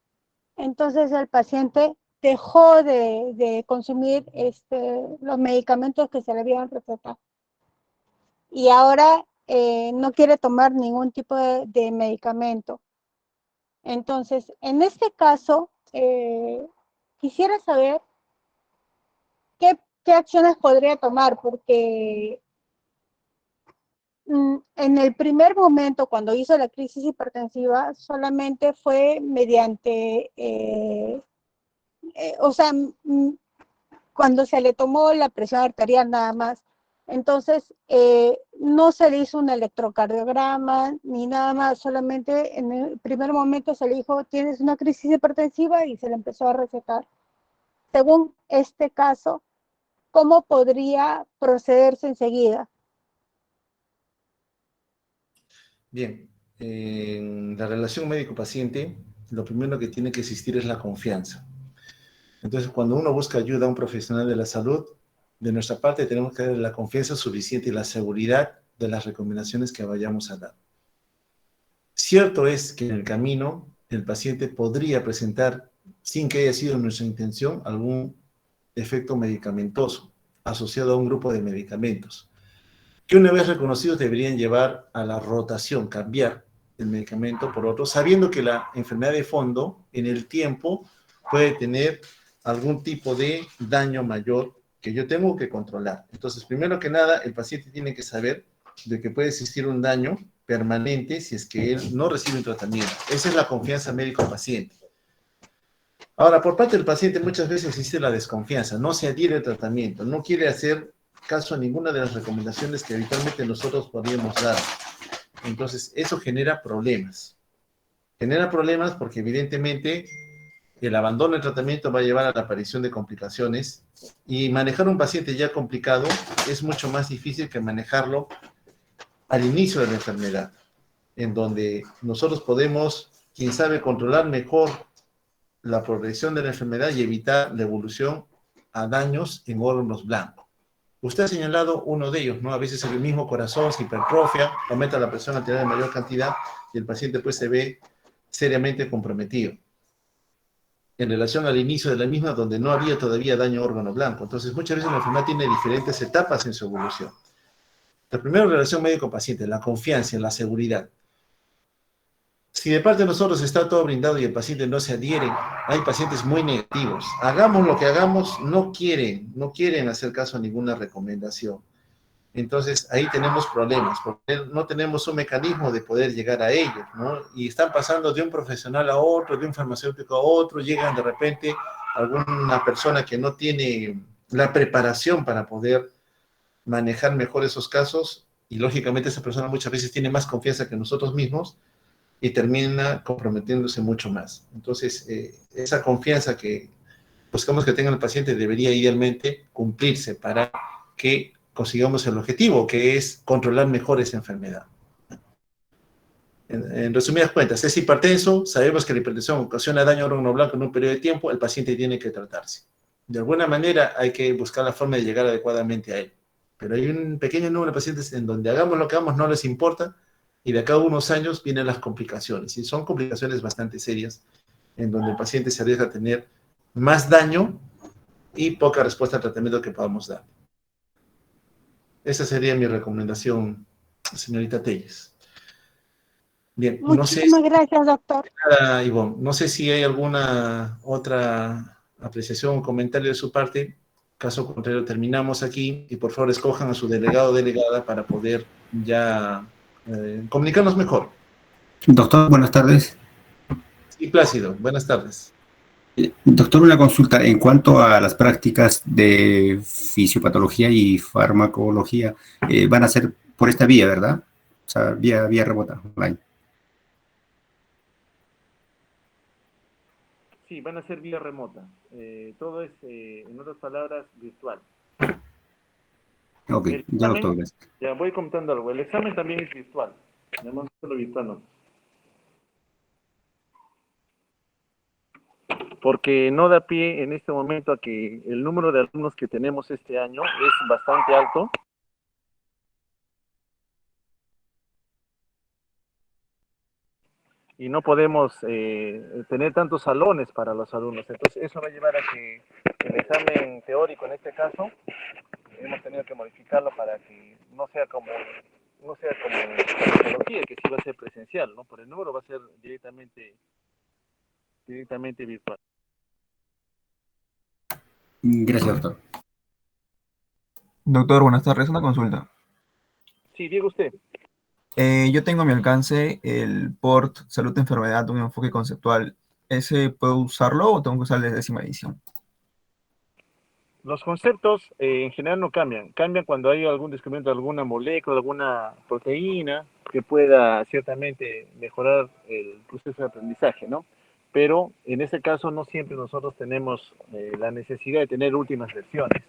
[SPEAKER 3] Entonces el paciente dejó de consumir los medicamentos que se le habían recetado y ahora no quiere tomar ningún tipo de medicamento. Entonces, en este caso, quisiera saber qué acciones podría tomar, porque en el primer momento, cuando hizo la crisis hipertensiva, solamente fue mediante, o sea, cuando se le tomó la presión arterial nada más. Entonces, no se le hizo un electrocardiograma ni nada más, solamente en el primer momento se le dijo, tienes una crisis hipertensiva y se le empezó a recetar. Según este caso, ¿cómo podría procederse enseguida?
[SPEAKER 1] Bien, en la relación médico-paciente, lo primero que tiene que existir es la confianza. Entonces, cuando uno busca ayuda a un profesional de la salud, de nuestra parte tenemos que darle la confianza suficiente y la seguridad de las recomendaciones que vayamos a dar. Cierto es que en el camino el paciente podría presentar, sin que haya sido nuestra intención, algún efecto medicamentoso asociado a un grupo de medicamentos, que una vez reconocidos deberían llevar a la rotación, cambiar el medicamento por otro, sabiendo que la enfermedad de fondo en el tiempo puede tener algún tipo de daño mayor que yo tengo que controlar. Entonces, primero que nada, el paciente tiene que saber de que puede existir un daño permanente si es que él no recibe un tratamiento. Esa es la confianza médico-paciente. Ahora, por parte del paciente muchas veces existe la desconfianza, no se adhiere al tratamiento, no quiere hacer caso a ninguna de las recomendaciones que habitualmente nosotros podríamos dar. Entonces, eso genera problemas. Genera problemas porque evidentemente el abandono del tratamiento va a llevar a la aparición de complicaciones y manejar un paciente ya complicado es mucho más difícil que manejarlo al inicio de la enfermedad, en donde nosotros podemos, quién sabe, controlar mejor la progresión de la enfermedad y evitar la evolución a daños en órganos blancos. Usted ha señalado uno de ellos, ¿no? A veces el mismo corazón se hipertrofia, aumenta la presión arterial en mayor cantidad y el paciente pues se ve seriamente comprometido en relación al inicio de la misma, donde no había todavía daño a órgano blanco. Entonces, muchas veces la enfermedad tiene diferentes etapas en su evolución. La primera relación médico-paciente, la confianza, la seguridad. Si de parte de nosotros está todo brindado y el paciente no se adhiere, hay pacientes muy negativos. Hagamos lo que hagamos, no quieren hacer caso a ninguna recomendación. Entonces ahí tenemos problemas, porque no tenemos un mecanismo de poder llegar a ellos, ¿no? Y están pasando de un profesional a otro, de un farmacéutico a otro, llegan de repente a alguna persona que no tiene la preparación para poder manejar mejor esos casos y lógicamente esa persona muchas veces tiene más confianza que nosotros mismos y termina comprometiéndose mucho más. Entonces, esa confianza que buscamos que tenga el paciente debería idealmente cumplirse para que consigamos el objetivo, que es controlar mejor esa enfermedad. En resumidas cuentas, es hipertenso, sabemos que la hipertensión ocasiona daño a órgano blanco en un periodo de tiempo, el paciente tiene que tratarse. De alguna manera hay que buscar la forma de llegar adecuadamente a él. Pero hay un pequeño número de pacientes en donde hagamos lo que hagamos, no les importa, y de acá a unos años vienen las complicaciones, y son complicaciones bastante serias, en donde el paciente se arriesga a tener más daño y poca respuesta al tratamiento que podamos dar. Esa sería mi recomendación, señorita Telles. Bien, no sé,
[SPEAKER 3] Muchísimas gracias, doctor.
[SPEAKER 1] Ivonne, no sé si hay alguna otra apreciación o comentario de su parte. Caso contrario, terminamos aquí y por favor escojan a su delegado o delegada para poder ya comunicarnos mejor.
[SPEAKER 4] Doctor, buenas tardes.
[SPEAKER 1] Sí, Plácido, buenas tardes.
[SPEAKER 4] Doctor, una consulta en cuanto a las prácticas de fisiopatología y farmacología, van a ser por esta vía, ¿verdad? O sea, vía remota, online.
[SPEAKER 1] Sí, van a ser vía remota. Todo es, en otras palabras, virtual.
[SPEAKER 4] Ok,
[SPEAKER 1] El
[SPEAKER 4] ya
[SPEAKER 1] examen,
[SPEAKER 4] doctor, gracias.
[SPEAKER 1] ya voy comentando algo. El examen también es virtual. Tenemos solo virtual, ¿no? Porque no da pie en este momento a que el número de alumnos que tenemos este año es bastante alto. Y no podemos tener tantos salones para los alumnos. Entonces, eso va a llevar a que el examen teórico, en este caso, hemos tenido que modificarlo para que no sea como psicología, que sí va a ser presencial, ¿no? Por el número va a ser directamente virtual.
[SPEAKER 4] Gracias, doctor.
[SPEAKER 5] Doctor, buenas tardes. Una consulta. Sí, Diego, usted.
[SPEAKER 6] Yo tengo a mi alcance el PORT Salud Enfermedad, un enfoque conceptual. ¿Ese puedo usarlo o tengo que usar el de 10ª edición?
[SPEAKER 5] Los conceptos en general no cambian. Cambian cuando hay algún descubrimiento de alguna molécula, alguna proteína que pueda ciertamente mejorar el proceso de aprendizaje, ¿no? Pero en ese caso no siempre nosotros tenemos la necesidad de tener últimas versiones.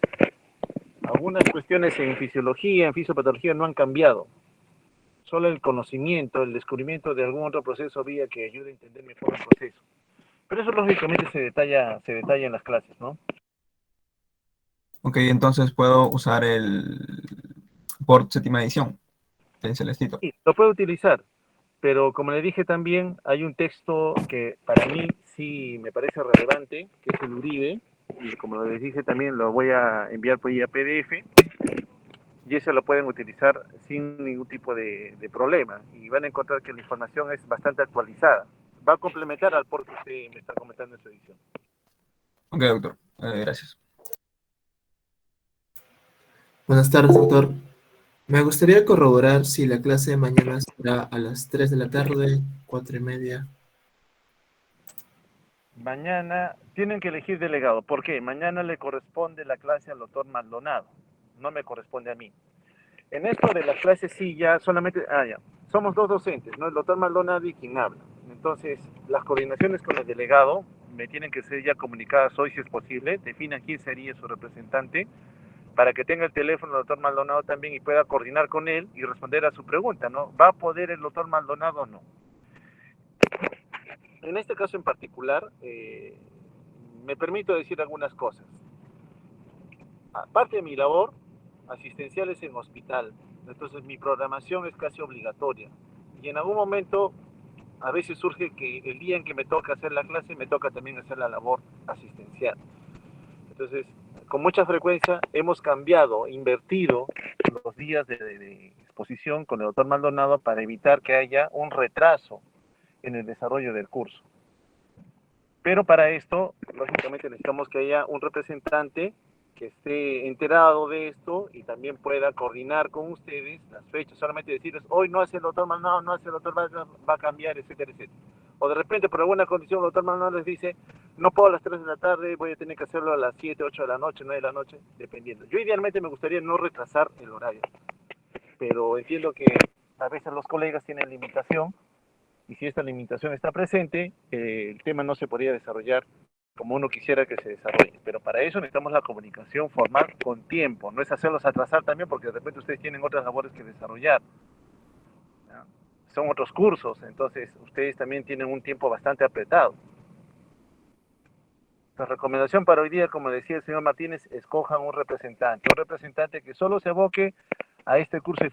[SPEAKER 5] Algunas cuestiones en fisiología, en fisiopatología no han cambiado. Solo el conocimiento, el descubrimiento de algún otro proceso vía que ayude a entender mejor el proceso. Pero eso lógicamente se detalla en las clases, ¿no?
[SPEAKER 6] Ok, entonces puedo usar el PORT 7ª edición del Celestito.
[SPEAKER 5] Sí, lo puede utilizar, pero como le dije también, hay un texto que para mí sí me parece relevante, que es el Uribe, y como les dije también lo voy a enviar por vía PDF, y ese lo pueden utilizar sin ningún tipo de problema, y van a encontrar que la información es bastante actualizada. Va a complementar al por que usted me está comentando en su edición.
[SPEAKER 6] Ok, doctor. Gracias.
[SPEAKER 7] Buenas tardes, doctor. Me gustaría corroborar si la clase de mañana será a las 3 de la tarde, 4:30.
[SPEAKER 5] Mañana tienen que elegir delegado. ¿Por qué? Mañana le corresponde la clase al doctor Maldonado, no me corresponde a mí. En esto de las clases sí, ya solamente, ya, somos dos docentes, ¿no? El doctor Maldonado y quien habla. Entonces, las coordinaciones con el delegado me tienen que ser ya comunicadas hoy si es posible, definan quién sería su representante, para que tenga el teléfono del doctor Maldonado también y pueda coordinar con él y responder a su pregunta, ¿no? ¿Va a poder el doctor Maldonado o no? En este caso en particular, me permito decir algunas cosas. Aparte de mi labor, asistencial es en hospital, entonces mi programación es casi obligatoria. Y en algún momento, a veces surge que el día en que me toca hacer la clase, me toca también hacer la labor asistencial. Entonces, con mucha frecuencia hemos cambiado, invertido los días de exposición con el doctor Maldonado para evitar que haya un retraso en el desarrollo del curso. Pero para esto, lógicamente necesitamos que haya un representante que esté enterado de esto y también pueda coordinar con ustedes las fechas. Solamente decirles, hoy no hace el doctor Maldonado, no hace el doctor Maldonado, va a cambiar, etcétera, etcétera. O de repente, por alguna condición, el doctor Maldonado les dice, no puedo a las 3 de la tarde, voy a tener que hacerlo a las 7, 8 de la noche, 9 de la noche, dependiendo. Yo idealmente me gustaría no retrasar el horario, pero entiendo que a veces los colegas tienen limitación y si esta limitación está presente, el tema no se podría desarrollar como uno quisiera que se desarrolle. Pero para eso necesitamos la comunicación formal con tiempo, no es hacerlos atrasar también porque de repente ustedes tienen otras labores que desarrollar, ¿ya? Son otros cursos, entonces ustedes también tienen un tiempo bastante apretado. La recomendación para hoy día, como decía el señor Martínez, escojan un representante que solo se aboque a este curso de